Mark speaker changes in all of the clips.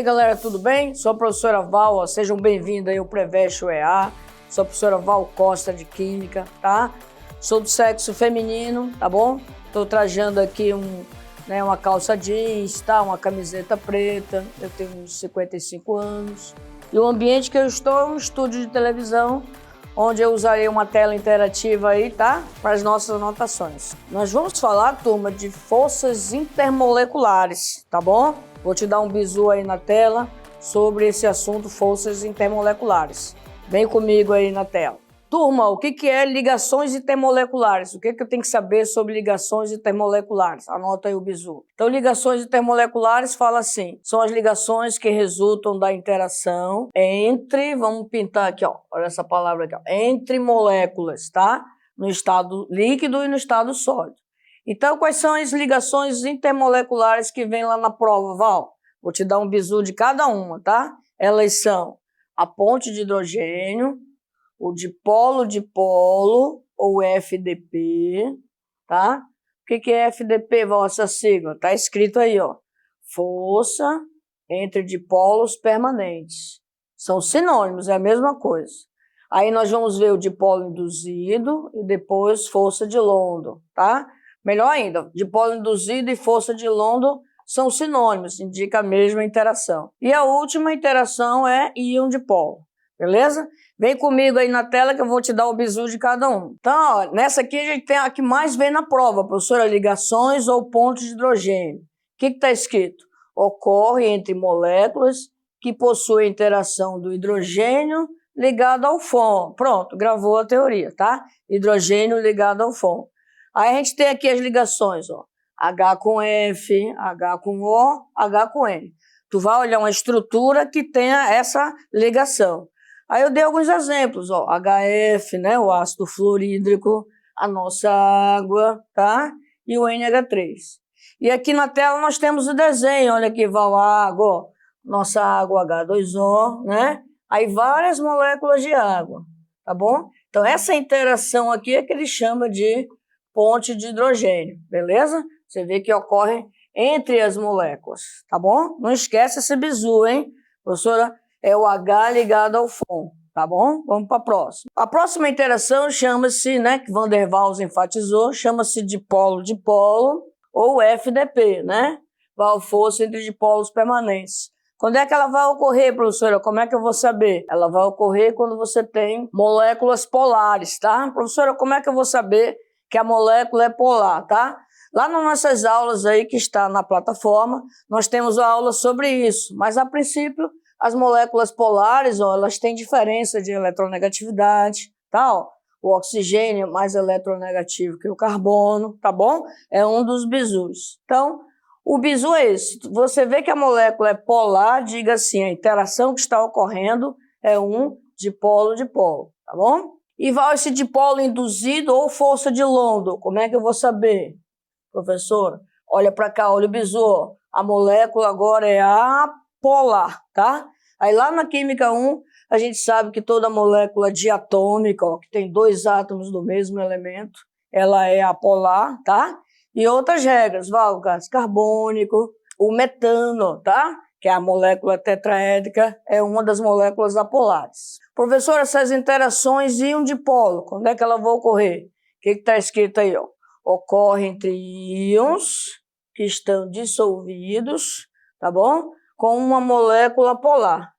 Speaker 1: galera, tudo bem? Sou a professora Val, ó, sejam bem-vindos aí ao Preveste UEA. Sou a professora Val Costa de Química, tá? Sou do sexo feminino, tá bom? Tô trajando aqui uma calça jeans, tá? Uma camiseta preta, eu tenho uns 55 anos. E o ambiente que eu estou é um estúdio de televisão, onde eu usarei uma tela interativa aí, tá? Para as nossas anotações. Nós vamos falar, turma, de forças intermoleculares, tá bom? Vou te dar um bizu aí na tela sobre esse assunto, forças intermoleculares. Vem comigo aí na tela. Turma, o que é ligações intermoleculares? O que eu tenho que saber sobre ligações intermoleculares? Anota aí o bizu. Então, ligações intermoleculares fala assim, são as ligações que resultam da interação entre, vamos pintar aqui, ó, olha essa palavra aqui, ó, entre moléculas, tá? No estado líquido e no estado sólido. Então, quais são as ligações intermoleculares que vem lá na prova, Val? Vou te dar um bizu de cada uma, tá? Elas são a ponte de hidrogênio, o dipolo-dipolo, ou FDP, tá? O que é FDP, Val, essa sigla? Tá escrito aí, ó. Força entre dipolos permanentes. São sinônimos, é a mesma coisa. Aí nós vamos ver o dipolo induzido e depois força de London, tá? Melhor ainda, dipolo induzido e força de London são sinônimos, indica a mesma interação. E a última interação é íon dipolo, beleza? Vem comigo aí na tela que eu vou te dar o bizu de cada um. Então, ó, nessa aqui a gente tem a que mais vem na prova, professora, ligações ou pontos de hidrogênio. O que está escrito? Ocorre entre moléculas que possuem interação do hidrogênio ligado ao FON. Pronto, gravou a teoria, tá? Hidrogênio ligado ao FON. Aí a gente tem aqui as ligações, ó. H com F, H com O, H com N. Tu vai olhar uma estrutura que tenha essa ligação. Aí eu dei alguns exemplos, ó. HF, né, o ácido fluorídrico, a nossa água, tá? E o NH3. E aqui na tela nós temos o desenho, olha aqui, vai a água, ó. Nossa água H2O, né? Aí várias moléculas de água, tá bom? Então essa interação aqui é que ele chama de ponte de hidrogênio, beleza? Você vê que ocorre entre as moléculas, tá bom? Não esquece esse bizu, hein? Professora, é o H ligado ao FON, tá bom? Vamos para a próxima. A próxima interação chama-se, né, que Van der Waals enfatizou, chama-se dipolo-dipolo ou FDP, né? Força entre dipolos permanentes. Quando é que ela vai ocorrer, professora? Como é que eu vou saber? Ela vai ocorrer quando você tem moléculas polares, tá? Professora, como é que eu vou saber que a molécula é polar, tá? Lá nas nossas aulas aí que está na plataforma, nós temos a aula sobre isso, mas a princípio as moléculas polares, ó, elas têm diferença de eletronegatividade, tá? Ó, o oxigênio é mais eletronegativo que o carbono, tá bom? É um dos bizus. Então, o bizu é esse. Você vê que a molécula é polar, diga assim, a interação que está ocorrendo é um dipolo-dipolo, tá bom? E vai esse dipolo induzido ou força de London, como é que eu vou saber? Professora, olha para cá, olha o bizu, a molécula agora é apolar, tá? Aí lá na Química 1, a gente sabe que toda molécula diatômica, ó, que tem dois átomos do mesmo elemento, ela é apolar, tá? E outras regras, o gás carbônico, o metano, tá? Que é a molécula tetraédrica, é uma das moléculas apolares. Professora, essas interações íon dipolo, quando é que elas vão ocorrer? O que está escrito aí, ó? Ocorre entre íons que estão dissolvidos, tá bom? Com uma molécula polar.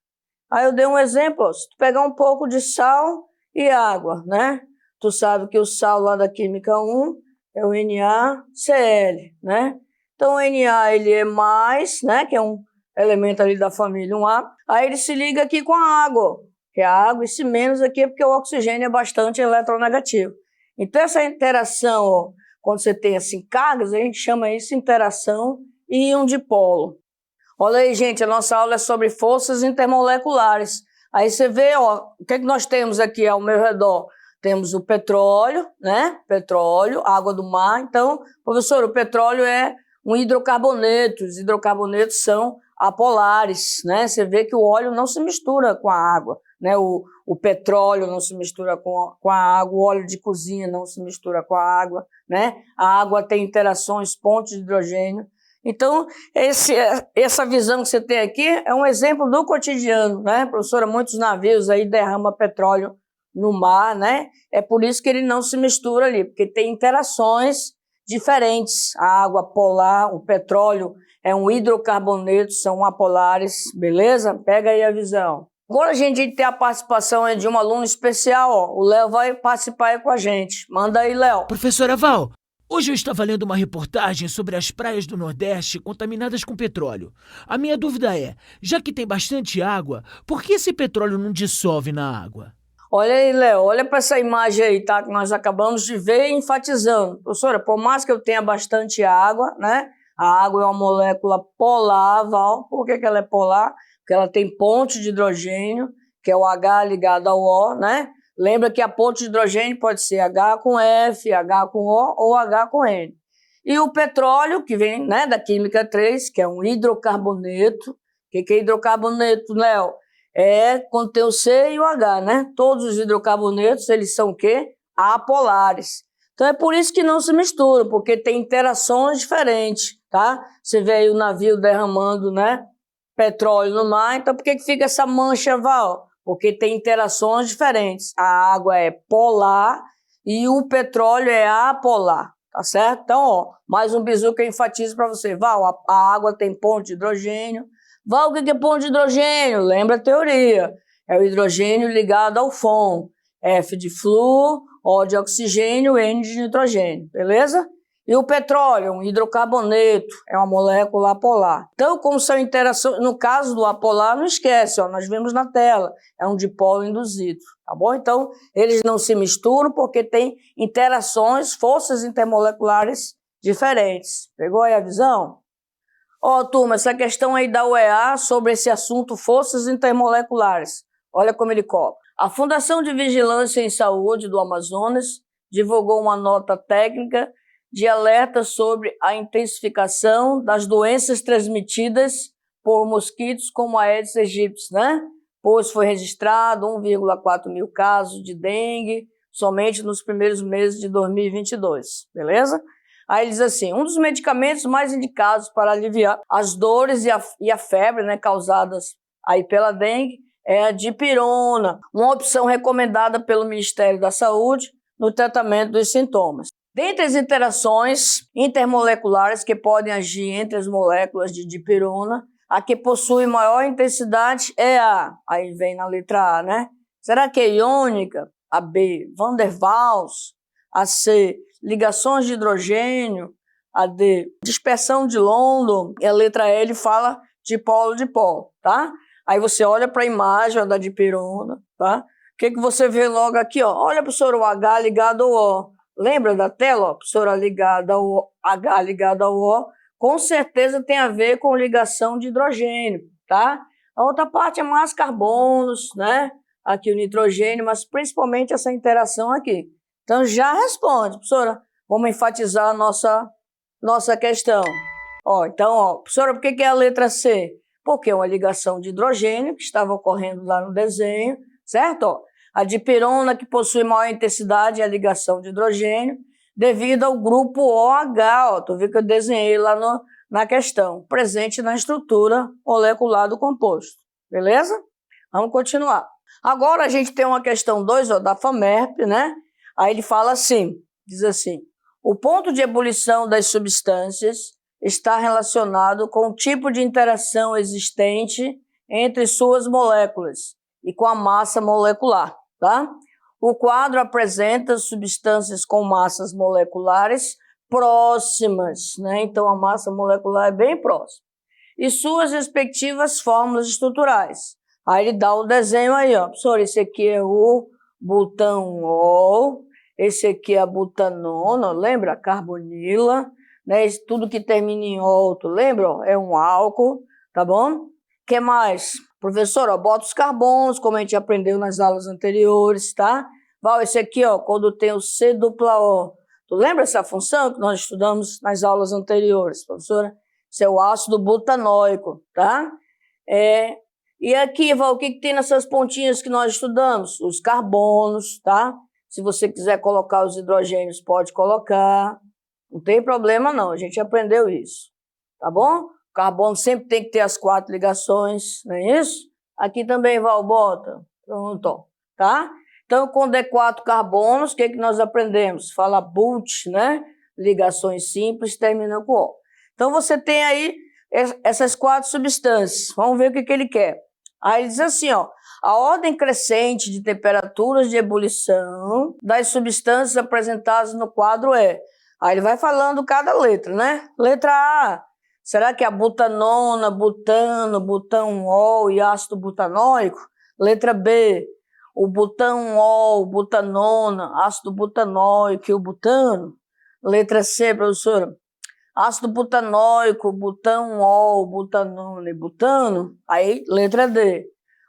Speaker 1: Aí eu dei um exemplo, ó, se tu pegar um pouco de sal e água, né? Tu sabe que o sal lá da Química 1 é o NaCl, né? Então o Na ele é mais, né? Que é um elemento ali da família 1A. Aí ele se liga aqui com a água, que é a água, e esse menos aqui é porque o oxigênio é bastante eletronegativo. Então essa interação, ó, quando você tem assim cargas, a gente chama isso de interação íon dipolo. Olha aí, gente, a nossa aula é sobre forças intermoleculares. Aí você vê, ó, o que nós temos aqui ao meu redor? Temos o petróleo, né? Petróleo, água do mar. Então, professor, o petróleo é um hidrocarboneto. Os hidrocarbonetos são apolares, né? Você vê que o óleo não se mistura com a água, né? O petróleo não se mistura com a água, o óleo de cozinha não se mistura com a água, né? A água tem interações, pontos de hidrogênio, Então, essa visão que você tem aqui é um exemplo do cotidiano, né? Professora, muitos navios aí derramam petróleo no mar, né? É por isso que ele não se mistura ali, porque tem interações diferentes. A água polar, o petróleo é um hidrocarboneto, são apolares, beleza? Pega aí a visão. Agora a gente tem a participação aí de um aluno especial, ó. O Léo vai participar aí com a gente. Manda aí, Léo.
Speaker 2: Professora Val, hoje eu estava lendo uma reportagem sobre as praias do Nordeste contaminadas com petróleo. A minha dúvida é, já que tem bastante água, por que esse petróleo não dissolve na água?
Speaker 1: Olha aí, Léo, olha para essa imagem aí, tá? Que nós acabamos de ver enfatizando. Professora, por mais que eu tenha bastante água, né? A água é uma molécula polar, Val. Por que ela é polar? Porque ela tem ponte de hidrogênio, que é o H ligado ao O, né? Lembra que a ponte de hidrogênio pode ser H com F, H com O ou H com N. E o petróleo, que vem, né, da química 3, que é um hidrocarboneto. O que é hidrocarboneto, Léo? Contém o C e o H, né? Todos os hidrocarbonetos, eles são o quê? Apolares. Então é por isso que não se misturam, porque tem interações diferentes, tá? Você vê aí o navio derramando, né, petróleo no mar, então por que fica essa mancha, Val? Porque tem interações diferentes. A água é polar e o petróleo é apolar, tá certo? Então, ó, mais um bizu que eu enfatizo para você. Val, a água tem ponto de hidrogênio. Val, o que é ponto de hidrogênio? Lembra a teoria. É o hidrogênio ligado ao FON. F de flúor, O de oxigênio, N de nitrogênio, beleza? E o petróleo, um hidrocarboneto, é uma molécula apolar. Então, como são interações, no caso do apolar, não esquece, ó, nós vimos na tela, é um dipolo induzido, tá bom? Então, eles não se misturam porque tem interações, forças intermoleculares diferentes. Pegou aí a visão? Ó, turma, essa questão aí da UEA sobre esse assunto, forças intermoleculares. Olha como ele cobra. A Fundação de Vigilância em Saúde do Amazonas divulgou uma nota técnica de alerta sobre a intensificação das doenças transmitidas por mosquitos como a Aedes aegypti, né? Pois foi registrado 1,4 mil casos de dengue somente nos primeiros meses de 2022, beleza? Aí ele diz assim, um dos medicamentos mais indicados para aliviar as dores e a febre, né, causadas aí pela dengue é a dipirona, uma opção recomendada pelo Ministério da Saúde no tratamento dos sintomas. Dentre as interações intermoleculares que podem agir entre as moléculas de dipirona, a que possui maior intensidade é aí vem na letra A, né? Será que é iônica? A B, Van der Waals. A C, ligações de hidrogênio. A D, dispersão de London. E a letra E, ele fala dipolo, tá? Aí você olha para a imagem da dipirona, tá? O que você vê logo aqui, ó? Olha, professor, o H ligado ao O. Lembra da tela, ó? Professora ligada ao H ligado ao O, com certeza tem a ver com ligação de hidrogênio, tá? A outra parte é mais carbonos, né? Aqui o nitrogênio, mas principalmente essa interação aqui. Então já responde, professora. Vamos enfatizar a nossa questão. Ó, então, ó, professora, por que é a letra C? Porque é uma ligação de hidrogênio que estava ocorrendo lá no desenho, certo? Ó, a dipirona, que possui maior intensidade, é a ligação de hidrogênio, devido ao grupo OH, ó, tu viu que eu desenhei lá na questão, presente na estrutura molecular do composto, beleza? Vamos continuar. Agora a gente tem uma questão 2, ó, da FAMERP, né? Aí ele fala assim, diz assim, o ponto de ebulição das substâncias está relacionado com o tipo de interação existente entre suas moléculas e com a massa molecular, tá? O quadro apresenta substâncias com massas moleculares próximas, né? Então a massa molecular é bem próxima. E suas respectivas fórmulas estruturais. Aí ele dá o desenho aí, ó. Professor, esse aqui é o butanol, esse aqui é a butanona, lembra? A carbonila, né? Tudo que termina em ol, tu lembra? É um álcool, tá bom? O que mais? Professor, ó, bota os carbonos, como a gente aprendeu nas aulas anteriores, tá? Val, esse aqui, ó, quando tem o C dupla O. Tu lembra essa função que nós estudamos nas aulas anteriores, professora? Esse é o ácido butanóico, tá? E aqui, Val, o que tem nessas pontinhas que nós estudamos? Os carbonos, tá? Se você quiser colocar os hidrogênios, pode colocar. Não tem problema não, a gente aprendeu isso. tá bom? O carbono sempre tem que ter as 4 ligações, não é isso? Aqui também, Val, bota. Pronto, ó, tá? Então, quando é 4 carbonos, o que nós aprendemos? Fala but, né? Ligações simples, terminam com O. Então, você tem aí essas 4 substâncias. Vamos ver o que ele quer. Aí ele diz assim, ó, a ordem crescente de temperaturas de ebulição das substâncias apresentadas no quadro é... Aí ele vai falando cada letra, né? Letra A, será que é a butanona, butano, butanol e ácido butanóico? Letra B, o butanol, butanona, ácido butanóico e o butano. Letra C, professora, ácido butanóico, butanol, butanona e butano. Aí, letra D,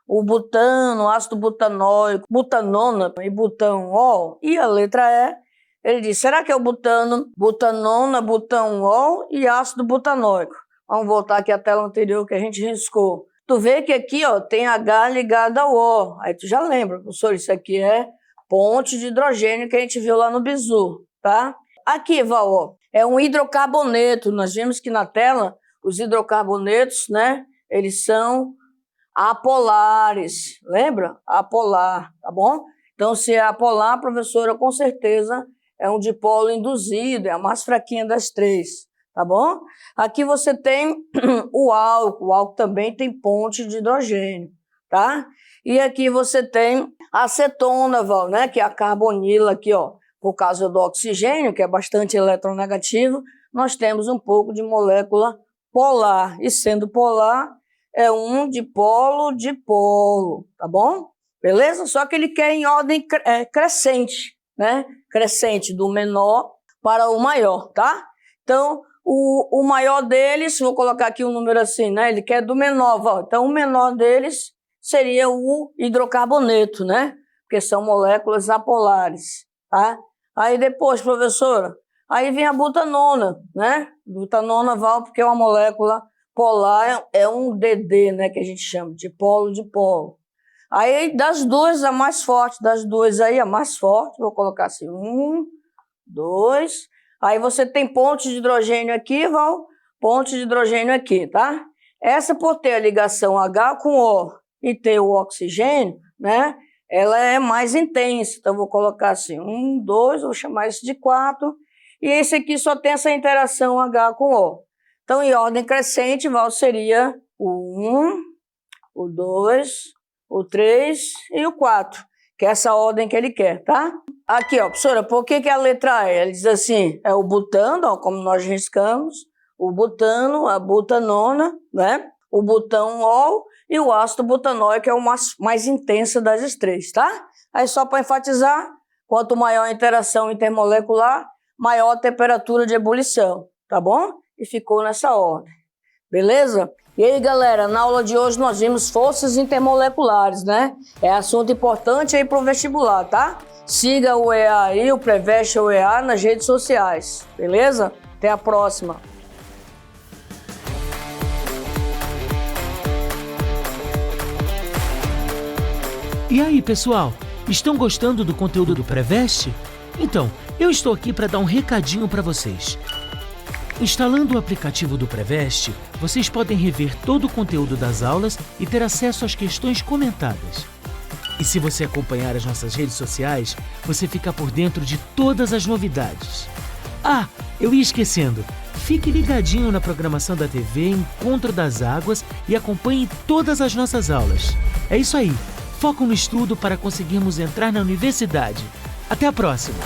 Speaker 1: o butano, ácido butanóico, butanona e butanol. E a letra E, ele diz, será que é o butano, butanona, butanol e ácido butanóico? Vamos voltar aqui à tela anterior que a gente riscou. Tu vê que aqui, ó, tem H ligado ao O. Aí tu já lembra, professor, isso aqui é ponte de hidrogênio que a gente viu lá no bizu, tá? Aqui, Val, ó, é um hidrocarboneto. Nós vimos que na tela os hidrocarbonetos, né, eles são apolares. Lembra? Apolar, tá bom? Então, se é apolar, professora, com certeza é um dipolo induzido, é a mais fraquinha das 3, tá bom? Aqui você tem o álcool também tem ponte de hidrogênio, tá? E aqui você tem a acetona, Val, né, que é a carbonila aqui, ó, por causa do oxigênio, que é bastante eletronegativo, nós temos um pouco de molécula polar, e sendo polar, é um dipolo, tá bom? Beleza? Só que ele quer em ordem crescente, né? Crescente do menor para o maior, tá? Então, o maior deles, vou colocar aqui um número assim, né? Ele quer do menor, Val. Então, o menor deles seria o hidrocarboneto, né? Porque são moléculas apolares, tá? Aí depois, professora, aí vem a butanona, né? Butanona, Val, porque é uma molécula polar, é um DD, né? Que a gente chama de polo. Aí, das duas, a mais forte, das duas aí, a mais forte, vou colocar assim, 1, 2. Aí você tem ponte de hidrogênio aqui, Val, ponte de hidrogênio aqui, tá? Essa, por ter a ligação H com O e ter o oxigênio, né? Ela é mais intensa, então vou colocar assim, 1, 2, vou chamar isso de 4, e esse aqui só tem essa interação H com O. Então, em ordem crescente, Val, seria o 1, o 2, o 3 e o 4, que é essa ordem que ele quer, tá? Aqui, ó, professora, por que a letra E? Ele diz assim, é o butano, ó, como nós riscamos, o butano, a butanona, né? O butanol e o ácido butanóico, que é o mais intensa das 3, tá? Aí só para enfatizar, quanto maior a interação intermolecular, maior a temperatura de ebulição, tá bom? E ficou nessa ordem, beleza? E aí, galera, na aula de hoje nós vimos forças intermoleculares, né? É assunto importante aí pro vestibular, tá? Siga o EA aí, o Preveste o EA nas redes sociais, beleza? Até a próxima!
Speaker 2: E aí, pessoal? Estão gostando do conteúdo do Preveste? Então, eu estou aqui para dar um recadinho para vocês. Instalando o aplicativo do Preveste, vocês podem rever todo o conteúdo das aulas e ter acesso às questões comentadas. E se você acompanhar as nossas redes sociais, você fica por dentro de todas as novidades. Ah, eu ia esquecendo. Fique ligadinho na programação da TV Encontro das Águas e acompanhe todas as nossas aulas. É isso aí. Foco no estudo para conseguirmos entrar na universidade. Até a próxima!